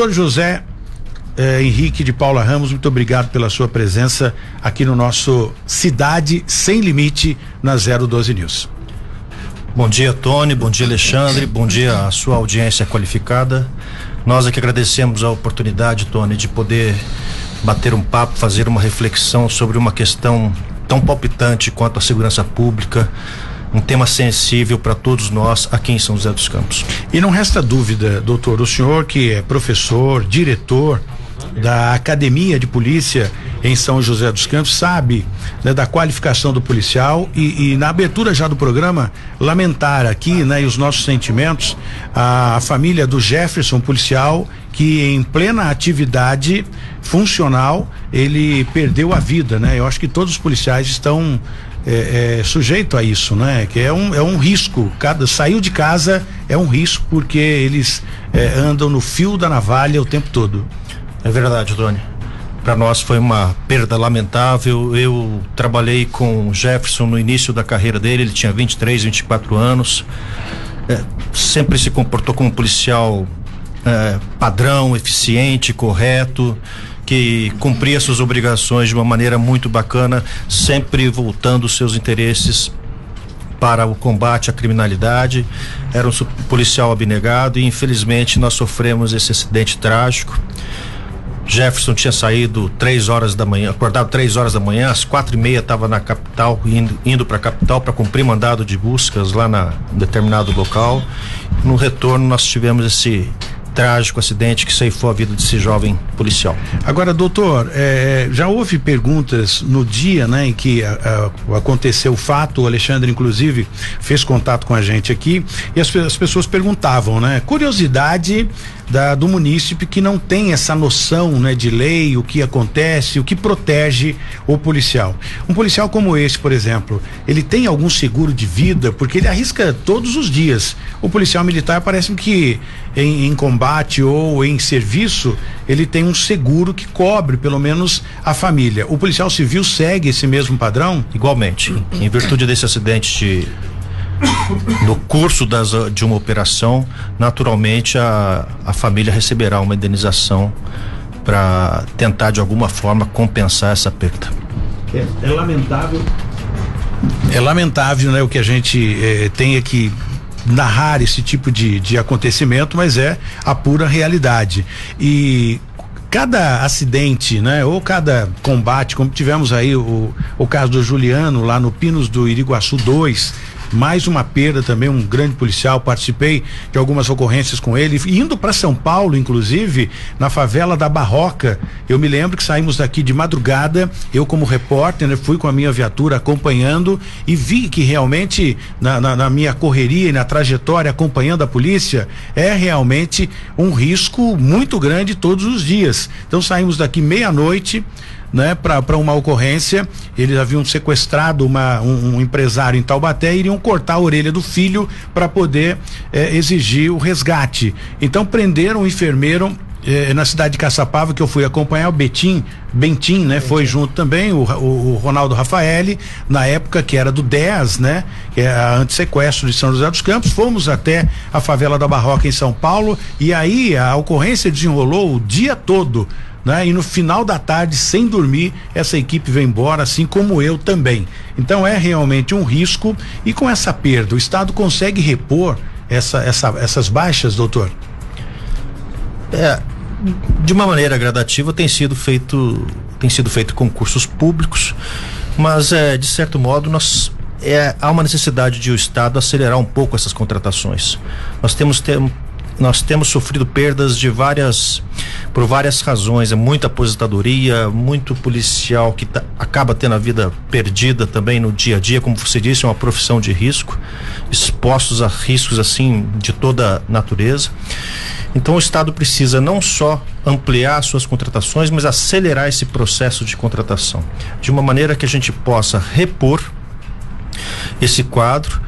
Doutor José Henrique de Paula Ramos, muito obrigado pela sua presença aqui no nosso Cidade Sem Limite na 012 News. Bom dia, Tony, bom dia, Alexandre, bom dia à sua audiência qualificada. Nós aqui agradecemos a oportunidade, Tony, de poder bater um papo, fazer uma reflexão sobre uma questão tão palpitante quanto a segurança pública, um tema sensível para todos nós aqui em São José dos Campos. E não resta dúvida, doutor, o senhor que é professor, diretor da Academia de Polícia em São José dos Campos, sabe, né, da qualificação do policial e na abertura já do programa, lamentar aqui, né, e os nossos sentimentos, a família do Jefferson, policial, que em plena atividade funcional, ele perdeu a vida, né? Eu acho que todos os policiais estão sujeito a isso, né? Que é um risco, saiu de casa é um risco, porque eles andam no fio da navalha o tempo todo. É verdade, Tony. Para nós foi uma perda lamentável. Eu trabalhei com o Jefferson no início da carreira dele, ele tinha 23, 24 anos. Sempre se comportou como um policial padrão, eficiente, correto, que cumpria suas obrigações de uma maneira muito bacana, sempre voltando os seus interesses para o combate à criminalidade. Era um policial abnegado e infelizmente nós sofremos esse acidente trágico. Jefferson tinha saído 3 horas da manhã, acordado 3 horas da manhã, às 4:30 estava na capital, indo para a capital para cumprir mandado de buscas lá em determinado local. No retorno nós tivemos esse trágico acidente que ceifou a vida desse jovem policial. Agora, doutor, já houve perguntas no dia, né, em que aconteceu o fato, o Alexandre inclusive fez contato com a gente aqui, e as pessoas perguntavam, né, curiosidade do munícipe que não tem essa noção, né, de lei, o que acontece, o que protege o policial. Um policial como esse, por exemplo, ele tem algum seguro de vida? Porque ele arrisca todos os dias. O policial militar parece que em combate ou em serviço, ele tem um seguro que cobre pelo menos a família. O policial civil segue esse mesmo padrão? Igualmente. Em virtude desse acidente no curso de uma operação, naturalmente a família receberá uma indenização para tentar de alguma forma compensar essa perda. É lamentável. É lamentável, né, o que a gente tenha que narrar esse tipo de acontecimento, mas é a pura realidade. E cada acidente, né, ou cada combate, como tivemos aí o caso do Juliano lá no Pinos do Iriguaçu 2, mais uma perda também, um grande policial, participei de algumas ocorrências com ele, indo para São Paulo, inclusive, na favela da Barroca. Eu me lembro que saímos daqui de madrugada, eu como repórter, né, fui com a minha viatura acompanhando e vi que realmente na minha correria e na trajetória acompanhando a polícia, é realmente um risco muito grande todos os dias. Então saímos daqui meia-noite, né, para uma ocorrência. Eles haviam sequestrado um empresário em Taubaté e iriam cortar a orelha do filho para poder exigir o resgate. Então prenderam o enfermeiro na cidade de Caçapava, que eu fui acompanhar, o Bentim, né? Foi junto também, o Ronaldo Rafaeli, na época que era do 10, né? Que é a antissequestro de São José dos Campos. Fomos até a favela da Barroca em São Paulo e aí a ocorrência desenrolou o dia todo, né? E no final da tarde, sem dormir, essa equipe veio embora, assim como eu também. Então é realmente um risco, e com essa perda, o Estado consegue repor essas baixas, doutor? De uma maneira gradativa tem sido feito concursos públicos, mas de certo modo há uma necessidade de o Estado acelerar um pouco essas contratações. Nós temos sofrido perdas por várias razões. É muita aposentadoria, muito policial que acaba tendo a vida perdida também no dia a dia. Como você disse, é uma profissão de risco, expostos a riscos assim de toda natureza. Então o Estado precisa não só ampliar suas contratações, mas acelerar esse processo de contratação, de uma maneira que a gente possa repor esse quadro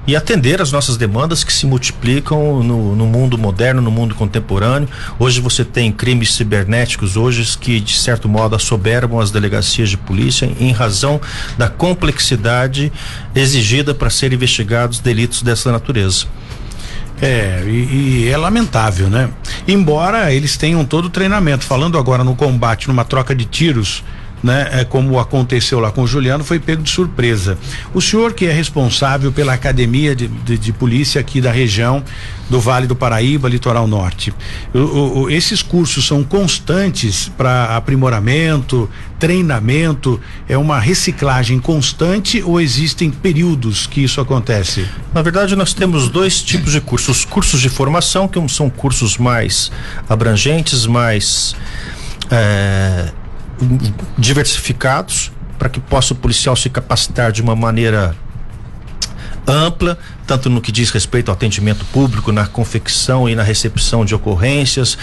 e atender as nossas demandas que se multiplicam no mundo moderno, no mundo contemporâneo. Hoje você tem crimes cibernéticos que de certo modo assoberbam as delegacias de polícia em razão da complexidade exigida para serem investigados delitos dessa natureza. E é lamentável, né? Embora eles tenham todo o treinamento, falando agora no combate, numa troca de tiros, né? Como aconteceu lá com o Juliano, foi pego de surpresa. O senhor que é responsável pela academia de polícia aqui da região do Vale do Paraíba, Litoral Norte, esses cursos são constantes para aprimoramento, treinamento, é uma reciclagem constante ou existem períodos que isso acontece? Na verdade, nós temos dois tipos de cursos: os cursos de formação, que são cursos mais abrangentes, mais diversificados, para que possa o policial se capacitar de uma maneira ampla, tanto no que diz respeito ao atendimento público, na confecção e na recepção de ocorrências,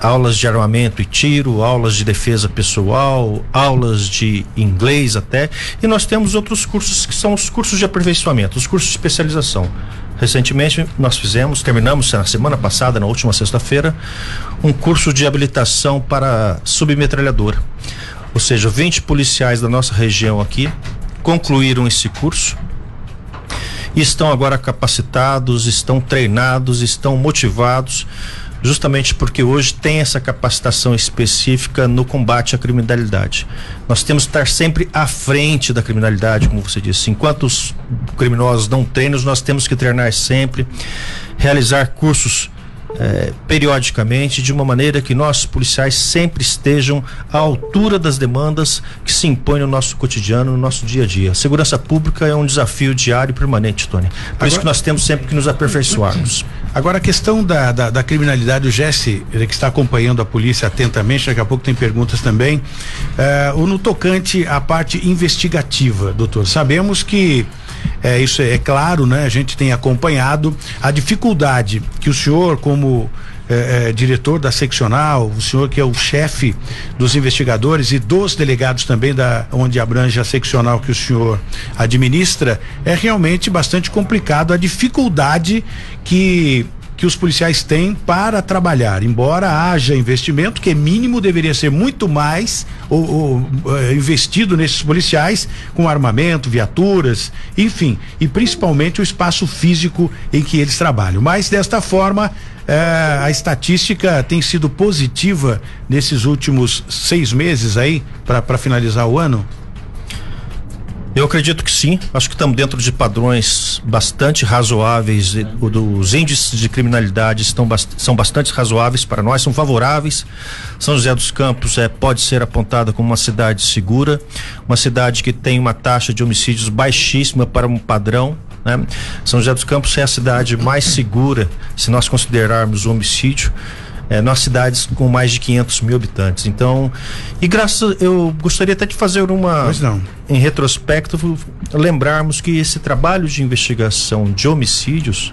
aulas de armamento e tiro, aulas de defesa pessoal, aulas de inglês até, e nós temos outros cursos que são os cursos de aperfeiçoamento, os cursos de especialização. Recentemente terminamos na semana passada, na última sexta-feira, um curso de habilitação para submetralhadora. Ou seja, 20 policiais da nossa região aqui concluíram esse curso e estão agora capacitados, estão treinados, estão motivados, justamente porque hoje tem essa capacitação específica no combate à criminalidade. Nós temos que estar sempre à frente da criminalidade, como você disse. Enquanto os criminosos dão treinos, nós temos que treinar sempre, realizar cursos periodicamente, de uma maneira que nossos policiais sempre estejam à altura das demandas que se impõem no nosso cotidiano, no nosso dia a dia. A segurança pública é um desafio diário e permanente, Tony. Por isso que nós temos sempre que nos aperfeiçoarmos. Agora, a questão da criminalidade, o Jesse, ele que está acompanhando a polícia atentamente, daqui a pouco tem perguntas também, no tocante à parte investigativa, doutor. Sabemos que isso é claro, né? A gente tem acompanhado a dificuldade que o senhor, como diretor da seccional, o senhor que é o chefe dos investigadores e dos delegados também, onde abrange a seccional que o senhor administra, é realmente bastante complicado a dificuldade que os policiais têm para trabalhar, embora haja investimento que é mínimo, deveria ser muito mais investido nesses policiais, com armamento, viaturas, enfim, e principalmente o espaço físico em que eles trabalham. Mas desta forma, a estatística tem sido positiva nesses últimos 6 meses aí, para finalizar o ano? Eu acredito que sim, acho que estamos dentro de padrões bastante razoáveis, os índices de criminalidade são bastante razoáveis para nós, são favoráveis. São José dos Campos pode ser apontada como uma cidade segura, uma cidade que tem uma taxa de homicídios baixíssima para um padrão, né? São José dos Campos é a cidade mais segura, se nós considerarmos o homicídio, nas cidades com mais de 500 mil habitantes. Então, eu gostaria até de fazer em retrospecto, lembrarmos que esse trabalho de investigação de homicídios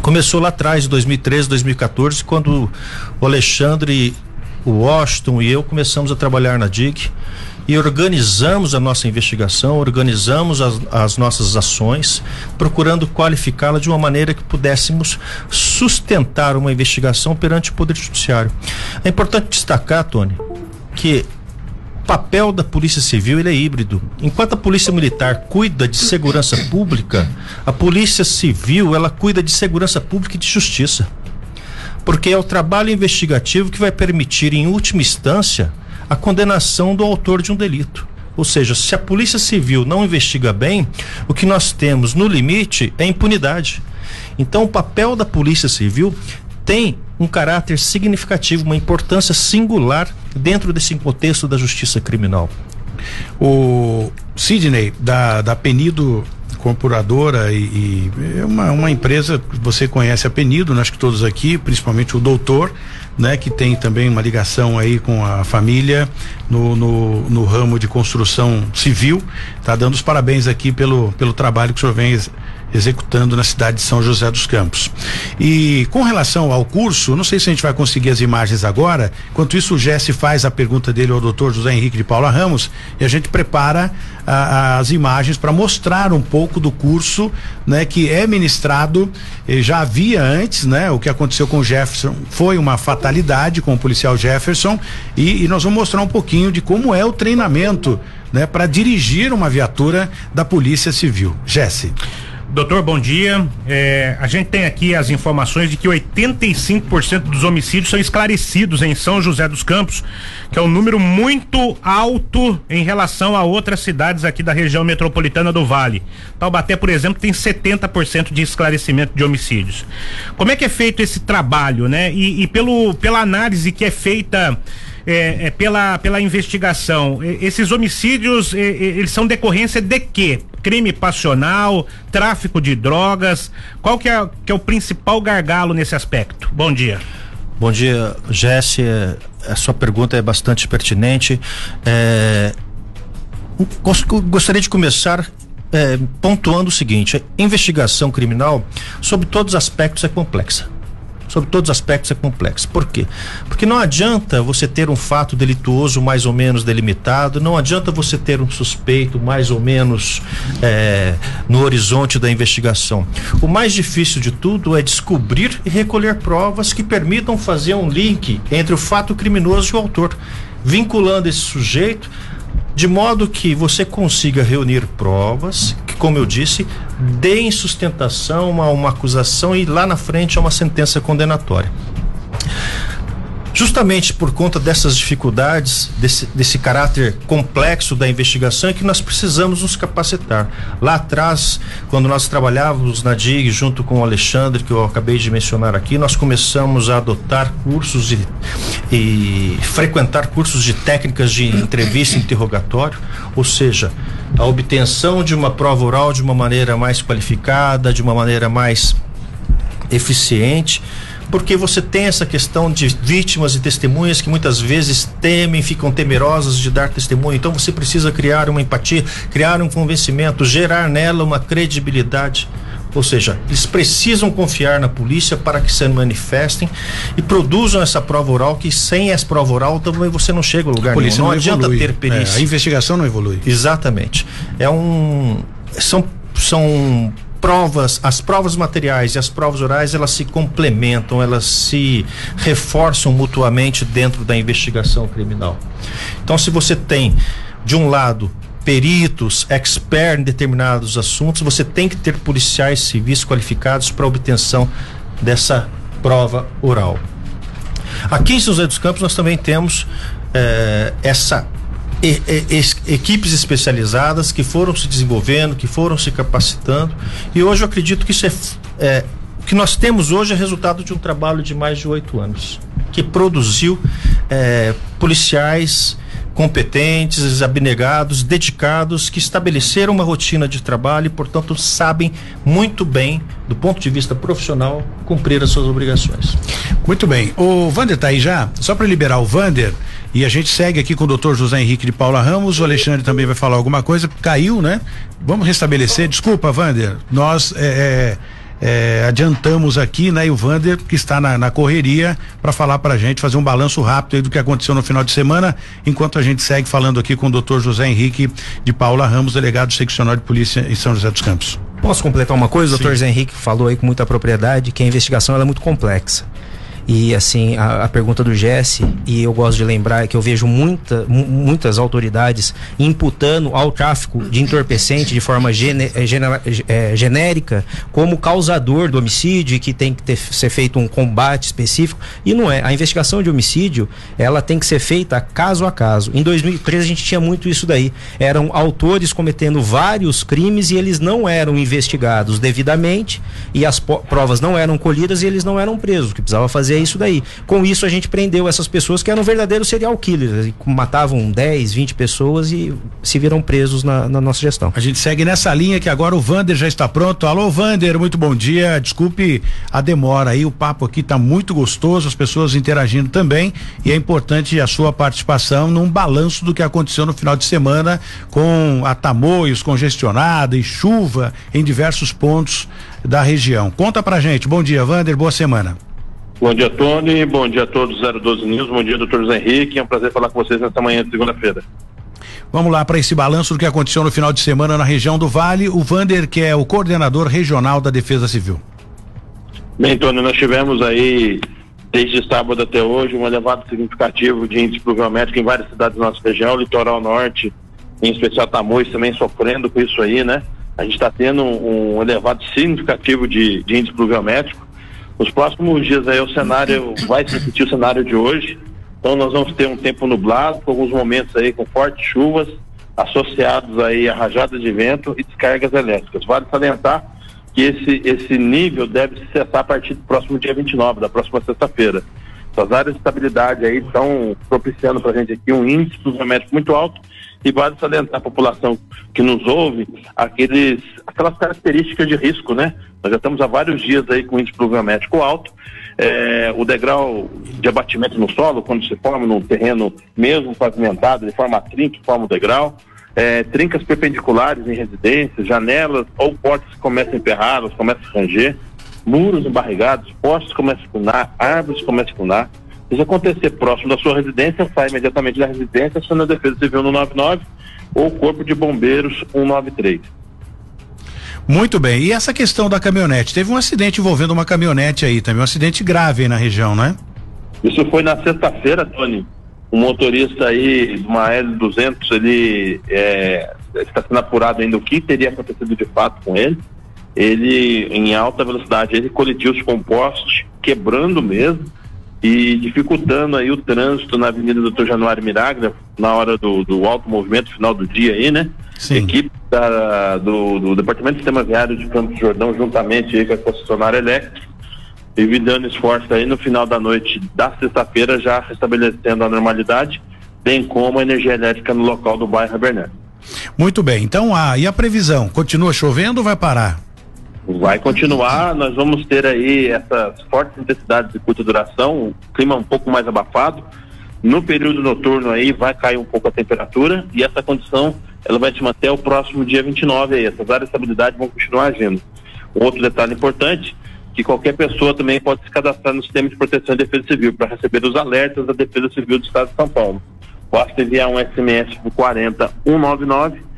começou lá atrás, em 2013, 2014, quando o Alexandre, o Washington e eu começamos a trabalhar na DIG e organizamos a nossa investigação, organizamos as nossas ações, procurando qualificá-la de uma maneira que pudéssemos sustentar uma investigação perante o Poder Judiciário. É importante destacar, Tony, que o papel da Polícia Civil ele é híbrido. Enquanto a Polícia Militar cuida de segurança pública, a Polícia Civil ela cuida de segurança pública e de justiça. Porque é o trabalho investigativo que vai permitir, em última instância, a condenação do autor de um delito. Ou seja, se a Polícia Civil não investiga bem, o que nós temos no limite é impunidade. Então, o papel da Polícia Civil tem um caráter significativo, uma importância singular dentro desse contexto da justiça criminal. O Sidney, da Penido Corporadora e é uma empresa que você conhece, a Penido, acho que todos aqui, principalmente o doutor, né, que tem também uma ligação aí com a família no ramo de construção civil, tá dando os parabéns aqui pelo trabalho que o senhor vem executando na cidade de São José dos Campos. E com relação ao curso, não sei se a gente vai conseguir as imagens agora, enquanto isso o Jesse faz a pergunta dele ao doutor José Henrique de Paula Ramos e a gente prepara as imagens para mostrar um pouco do curso, né, que é ministrado, já havia antes, né, o que aconteceu com o Jefferson foi uma fatalidade com o policial Jefferson e nós vamos mostrar um pouquinho de como é o treinamento, né, para dirigir uma viatura da Polícia Civil. Jesse. Doutor, bom dia. A gente tem aqui as informações de que 85% dos homicídios são esclarecidos em São José dos Campos, que é um número muito alto em relação a outras cidades aqui da região metropolitana do Vale. Taubaté, por exemplo, tem 70% de esclarecimento de homicídios. Como é que é feito esse trabalho, né? E pela análise que é feita pela investigação, esses homicídios, eles são decorrência de quê? Crime passional, tráfico de drogas, qual que é o principal gargalo nesse aspecto? Bom dia. Bom dia, Jesse, a sua pergunta é bastante pertinente. Gostaria de começar pontuando o seguinte: a investigação criminal, sob todos os aspectos, é complexa. Por quê? Porque não adianta você ter um fato delituoso mais ou menos delimitado, não adianta você ter um suspeito mais ou menos no horizonte da investigação. O mais difícil de tudo é descobrir e recolher provas que permitam fazer um link entre o fato criminoso e o autor, vinculando esse sujeito de modo que você consiga reunir provas que, como eu disse, deem sustentação a uma acusação e lá na frente a uma sentença condenatória. Justamente por conta dessas dificuldades, desse caráter complexo da investigação, é que nós precisamos nos capacitar. Lá atrás, quando nós trabalhávamos na DIG junto com o Alexandre, que eu acabei de mencionar aqui, nós começamos a adotar cursos e frequentar cursos de técnicas de entrevista e interrogatório, ou seja, a obtenção de uma prova oral de uma maneira mais qualificada, de uma maneira mais eficiente, porque você tem essa questão de vítimas e testemunhas que muitas vezes temem, ficam temerosas de dar testemunho. Então você precisa criar uma empatia, criar um convencimento, gerar nela uma credibilidade. Ou seja, eles precisam confiar na polícia para que se manifestem e produzam essa prova oral, que sem essa prova oral também você não chega a lugar nenhum. Não adianta ter perícia. A investigação não evolui. Exatamente. São provas, as provas materiais e as provas orais, elas se complementam, elas se reforçam mutuamente dentro da investigação criminal. Então, se você tem, de um lado, peritos, experts em determinados assuntos, você tem que ter policiais civis qualificados para obtenção dessa prova oral. Aqui em São José dos Campos nós também temos equipes especializadas que foram se desenvolvendo, que foram se capacitando, e hoje eu acredito que isso o que nós temos hoje é resultado de um trabalho de mais de 8 anos, que produziu policiais competentes, abnegados, dedicados, que estabeleceram uma rotina de trabalho e, portanto, sabem muito bem, do ponto de vista profissional, cumprir as suas obrigações. Muito bem. O Vander tá aí já? Só para liberar o Vander, e a gente segue aqui com o Dr. José Henrique de Paula Ramos. O Alexandre também vai falar alguma coisa. Caiu, né? Vamos restabelecer. Desculpa, Vander. Nós adiantamos aqui, né? E o Vander, que está na correria, para falar pra gente, fazer um balanço rápido aí do que aconteceu no final de semana, enquanto a gente segue falando aqui com o Dr. José Henrique de Paula Ramos, delegado seccional de polícia em São José dos Campos. Posso completar uma coisa? O Dr. José Henrique falou aí com muita propriedade que a investigação ela é muito complexa. E assim, a pergunta do Jesse, e eu gosto de lembrar que eu vejo muitas autoridades imputando ao tráfico de entorpecente de forma genérica como causador do homicídio e que tem que ser feito um combate específico, e não é. A investigação de homicídio, ela tem que ser feita caso a caso. Em 2013 a gente tinha muito isso daí. Eram autores cometendo vários crimes e eles não eram investigados devidamente, e as provas não eram colhidas e eles não eram presos. O que precisava fazer isso daí. Com isso a gente prendeu essas pessoas que eram verdadeiros serial killers, matavam 10, 20 pessoas e se viram presos na nossa gestão. A gente segue nessa linha que agora o Vander já está pronto. Alô, Vander, muito bom dia. Desculpe a demora aí, o papo aqui tá muito gostoso, as pessoas interagindo também, e é importante a sua participação num balanço do que aconteceu no final de semana com a Tamoios congestionada e chuva em diversos pontos da região. Conta pra gente. Bom dia, Vander, boa semana. Bom dia, Tony. Bom dia a todos do 012 News. Bom dia, doutor José Henrique. É um prazer falar com vocês nesta manhã de segunda-feira. Vamos lá para esse balanço do que aconteceu no final de semana na região do Vale. O Vander, que é o coordenador regional da Defesa Civil. Bem, Tony, nós tivemos aí, desde sábado até hoje, um elevado significativo de índice pluviométrico em várias cidades da nossa região, litoral norte, em especial Tamoios também sofrendo com isso aí, né? A gente está tendo um elevado significativo de índice pluviométrico. Nos próximos dias aí o cenário vai se repetir o cenário de hoje. Então nós vamos ter um tempo nublado, com alguns momentos aí com fortes chuvas, associados aí a rajadas de vento e descargas elétricas. Vale salientar que esse nível deve se cessar a partir do próximo dia 29, da próxima sexta-feira. As áreas de estabilidade aí estão propiciando para a gente aqui um índice pluviométrico muito alto, e vale salientar a população que nos ouve aquelas características de risco, né? Nós já estamos há vários dias aí com índice pluviométrico alto. O degrau de abatimento no solo, quando se forma num terreno mesmo pavimentado, ele forma a trinca, forma o degrau. Trincas perpendiculares em residências, janelas ou portas que começam a emperrar, elas começam a ranger, muros embarrigados, postes começam a funar, árvores começam a funar. Se acontecer próximo da sua residência, sai imediatamente da residência, aciona a Defesa Civil no 99 ou Corpo de Bombeiros 193. Muito bem, e essa questão da caminhonete, teve um acidente envolvendo uma caminhonete aí também, um acidente grave aí na região, né? Isso foi na sexta-feira, Tony. Um motorista aí de uma L200, ele está sendo apurado ainda o que teria acontecido de fato com ele. Ele, em alta velocidade, ele colidiu os compostos, quebrando mesmo e dificultando aí o trânsito na Avenida Dr. Januário Miraglia, na hora do alto movimento final do dia aí, né? Sim. Equipe do Departamento de Sistema Viário de Campos do Jordão, juntamente aí com a concessionária elétrica, evidando esforço aí no final da noite da sexta-feira, já restabelecendo a normalidade, bem como a energia elétrica no local do bairro Bernardo. Muito bem, então e a previsão? Continua chovendo ou vai parar? Vai continuar, nós vamos ter aí essas fortes intensidades de curta duração, um clima um pouco mais abafado. No período noturno aí vai cair um pouco a temperatura e essa condição ela vai se manter o próximo dia 29 aí. Essas áreas de estabilidade vão continuar agindo. Um outro detalhe importante, que qualquer pessoa também pode se cadastrar no Sistema de Proteção e Defesa Civil para receber os alertas da Defesa Civil do Estado de São Paulo. Basta enviar um SMS para 40199,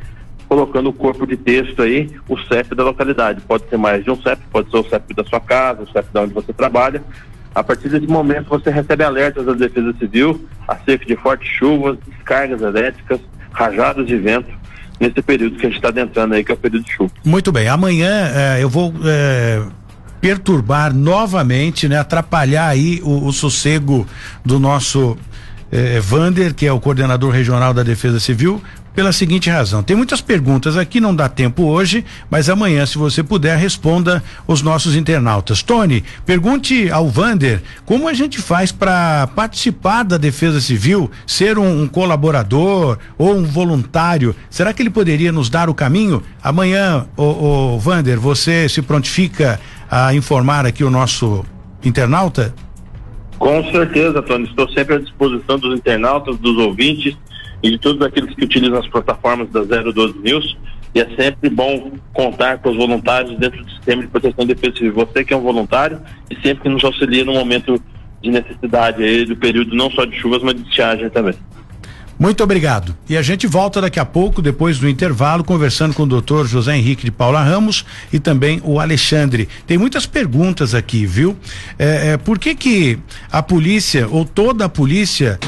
colocando o corpo de texto aí, o CEP da localidade. Pode ser mais de um CEP, pode ser o CEP da sua casa, o CEP de onde você trabalha. A partir desse momento você recebe alertas da Defesa Civil acerca de fortes chuvas, descargas elétricas, rajadas de vento, nesse período que a gente está adentrando aí, que é o período de chuva. Muito bem, amanhã eu vou perturbar novamente, né, atrapalhar aí o sossego do nosso Vander, que é o coordenador regional da Defesa Civil, pela seguinte razão: tem muitas perguntas aqui, não dá tempo hoje, mas amanhã, se você puder, responda os nossos internautas. Tony, pergunte ao Vander como a gente faz para participar da Defesa Civil, ser um colaborador ou um voluntário. Será que ele poderia nos dar o caminho? Amanhã, o Vander, você se prontifica a informar aqui o nosso internauta? Com certeza, Tony, estou sempre à disposição dos internautas, dos ouvintes e de todos aqueles que utilizam as plataformas da 012 News, e é sempre bom contar com os voluntários dentro do Sistema de Proteção e Defesa Civil. Você que é um voluntário e sempre que nos auxilia no momento de necessidade aí do período não só de chuvas, mas de estiagem também. Muito obrigado. E a gente volta daqui a pouco, depois do intervalo, conversando com o doutor José Henrique de Paula Ramos e também o Alexandre. Tem muitas perguntas aqui, viu? Por que a polícia, ou toda a polícia,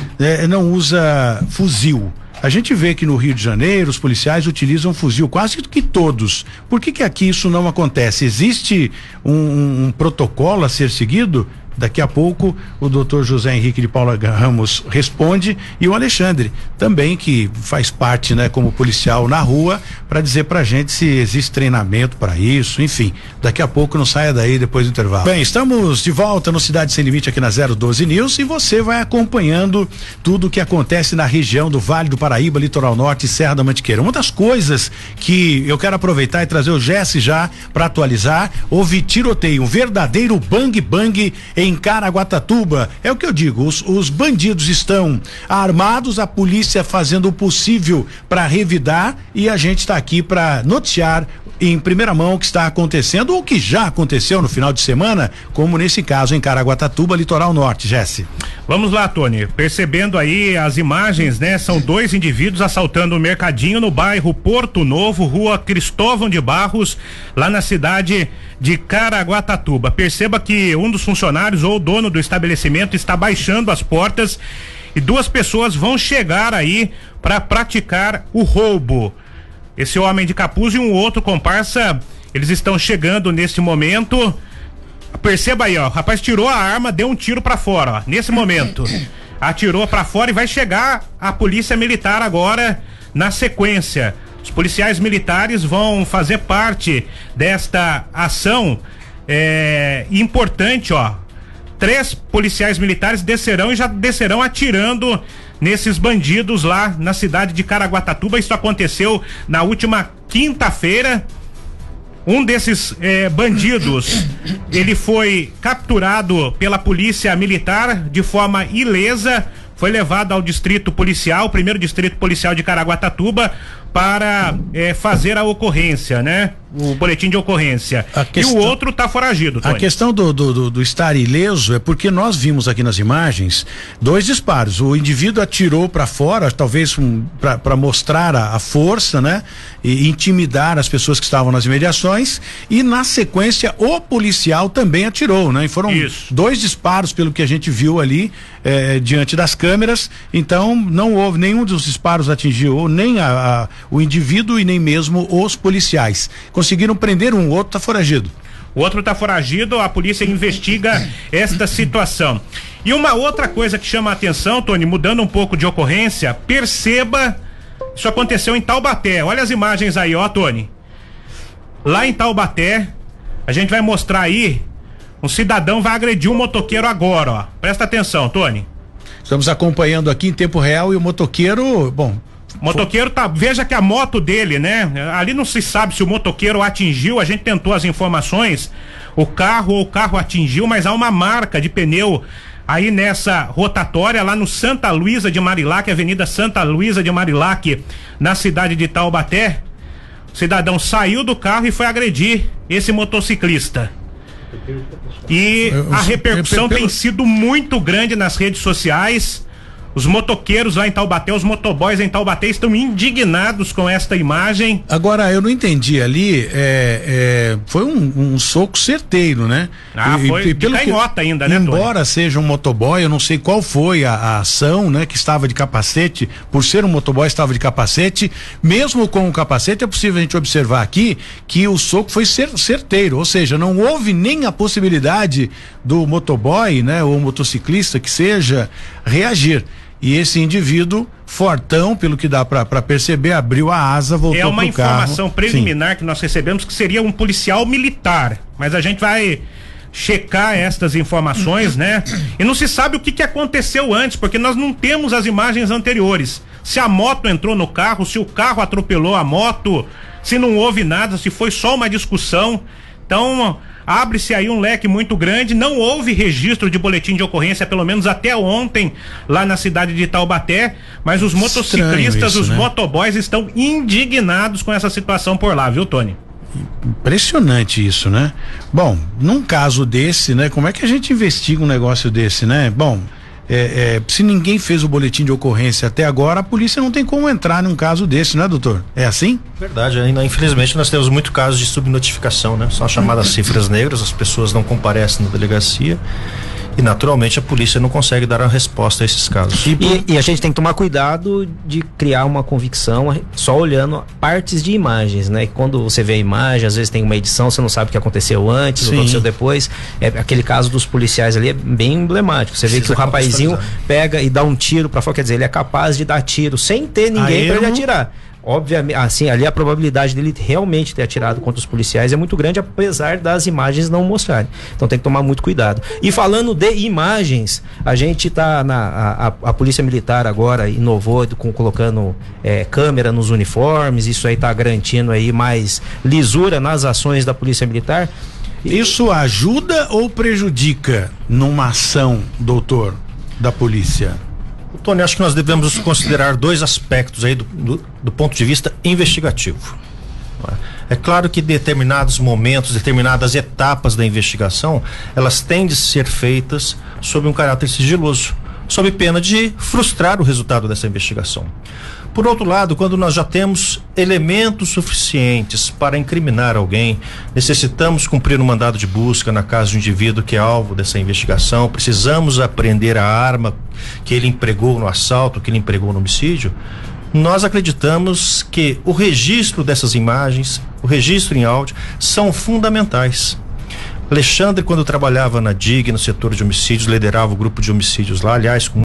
não usa fuzil? A gente vê que no Rio de Janeiro os policiais utilizam fuzil, quase que todos. Por que aqui isso não acontece? Existe um protocolo a ser seguido? Daqui a pouco o doutor José Henrique de Paula Ramos responde, e o Alexandre também, que faz parte, né, como policial na rua, para dizer pra gente se existe treinamento para isso, enfim. Daqui a pouco, não saia daí depois do intervalo. Bem, estamos de volta no Cidade Sem Limite aqui na 012 News, e você vai acompanhando tudo o que acontece na região do Vale do Paraíba, Litoral Norte e Serra da Mantiqueira. Uma das coisas que eu quero aproveitar e trazer o Jesse já para atualizar: houve tiroteio, um verdadeiro bang em Caraguatatuba. É o que eu digo, os bandidos estão armados, a polícia fazendo o possível para revidar, e a gente está aqui para noticiar em primeira mão o que está acontecendo ou o que já aconteceu no final de semana, como nesse caso em Caraguatatuba, Litoral Norte. Jesse. Vamos lá, Tony, percebendo aí as imagens, né? São dois indivíduos assaltando um mercadinho no bairro Porto Novo, rua Cristóvão de Barros, lá na cidade de Caraguatatuba. Perceba que um dos funcionários ou dono do estabelecimento está baixando as portas e duas pessoas vão chegar aí para praticar o roubo. esse homem de capuz e um outro comparsa, eles estão chegando neste momento. Perceba aí, ó, o rapaz tirou a arma, deu um tiro pra fora, ó, nesse momento. Atirou pra fora e vai chegar a polícia militar agora na sequência. Os policiais militares vão fazer parte desta ação importante, ó. 3 policiais militares descerão e já descerão atirando nesses bandidos lá na cidade de Caraguatatuba. Isso aconteceu na última quinta-feira. Um desses bandidos, ele foi capturado pela polícia militar de forma ilesa, foi levado ao distrito policial, o primeiro distrito policial de Caraguatatuba, para fazer a ocorrência, né? O boletim de ocorrência. E o outro tá foragido, Tony. A questão do estar ileso é porque nós vimos aqui nas imagens 2 disparos. O indivíduo atirou para fora, talvez para mostrar a força, né? E intimidar as pessoas que estavam nas imediações, e na sequência o policial também atirou, né? E foram 2 disparos pelo que a gente viu ali diante das câmeras. Então não houve nenhum dos disparos atingiu nem o indivíduo e nem mesmo os policiais. Conseguiram prender um, outro tá foragido. O outro tá foragido, a polícia investiga esta situação. E uma outra coisa que chama a atenção, Tony, mudando um pouco de ocorrência, perceba, isso aconteceu em Taubaté. Olha as imagens aí, ó, Tony. Lá em Taubaté, a gente vai mostrar aí, um cidadão vai agredir um motoqueiro agora, ó. Presta atenção, Tony. Estamos acompanhando aqui em tempo real e o motoqueiro, bom... Motoqueiro veja que a moto dele, né? Ali não se sabe se o motoqueiro atingiu, a gente tentou as informações, o carro atingiu, mas há uma marca de pneu aí nessa rotatória, lá no Santa Luísa de Marilac, Avenida Santa Luísa de Marilac, na cidade de Taubaté. O cidadão saiu do carro e foi agredir esse motociclista. E a repercussão tem sido muito grande nas redes sociais. Os motoqueiros lá em Taubaté, os motoboys em Taubaté estão indignados com esta imagem. Agora, eu não entendi ali, foi um soco certeiro, né? Foi de canhota ainda, né, embora Tony? seja um motoboy, eu não sei qual foi a ação, né? Que estava de capacete, por ser um motoboy estava de capacete, mesmo com o capacete é possível a gente observar aqui que o soco foi certeiro, ou seja, não houve nem a possibilidade do motoboy, né? Ou motociclista que seja, reagir. E esse indivíduo, fortão, pelo que dá para perceber, abriu a asa, voltou pro carro. É uma informação preliminar que nós recebemos que seria um policial militar, mas a gente vai checar estas informações, né? E não se sabe o que aconteceu antes, porque nós não temos as imagens anteriores. Se a moto entrou no carro, se o carro atropelou a moto, se não houve nada, se foi só uma discussão. Então, abre-se aí um leque muito grande. Não houve registro de boletim de ocorrência, pelo menos até ontem, lá na cidade de Taubaté, mas os motociclistas, os motoboys estão indignados com essa situação por lá, viu, Tony? Impressionante isso, né? Bom, num caso desse, né? Como é que a gente investiga um negócio desse, né? Bom, se ninguém fez o boletim de ocorrência até agora, a polícia não tem como entrar num caso desse, né, doutor? É assim? Verdade, ainda infelizmente nós temos muito casos de subnotificação, né? São as chamadas cifras negras, as pessoas não comparecem na delegacia e naturalmente a polícia não consegue dar a resposta a esses casos. E a gente tem que tomar cuidado de criar uma convicção só olhando partes de imagens, né? Quando você vê a imagem, às vezes tem uma edição, você não sabe o que aconteceu antes, o que aconteceu depois. Aquele caso dos policiais ali é bem emblemático. Você vê que o rapazinho pega e dá um tiro pra fora, quer dizer, ele é capaz de dar tiro sem ter ninguém pra ele atirar. Obviamente, assim, ali a probabilidade dele realmente ter atirado contra os policiais é muito grande, apesar das imagens não mostrarem. Então tem que tomar muito cuidado. E falando de imagens, a gente tá a Polícia Militar agora inovou colocando câmera nos uniformes, isso aí tá garantindo aí mais lisura nas ações da Polícia Militar. Isso ajuda ou prejudica numa ação, doutor, da polícia? Tony, acho que nós devemos considerar 2 aspectos aí do ponto de vista investigativo. É claro que determinados momentos, determinadas etapas da investigação, elas têm de ser feitas sob um caráter sigiloso, sob pena de frustrar o resultado dessa investigação. Por outro lado, quando nós já temos elementos suficientes para incriminar alguém, necessitamos cumprir um mandado de busca na casa do indivíduo que é alvo dessa investigação, precisamos apreender a arma que ele empregou no assalto, que ele empregou no homicídio, Nós acreditamos que o registro dessas imagens, o registro em áudio, são fundamentais. Alexandre, quando trabalhava na DIG, no setor de homicídios, liderava o grupo de homicídios lá, aliás, com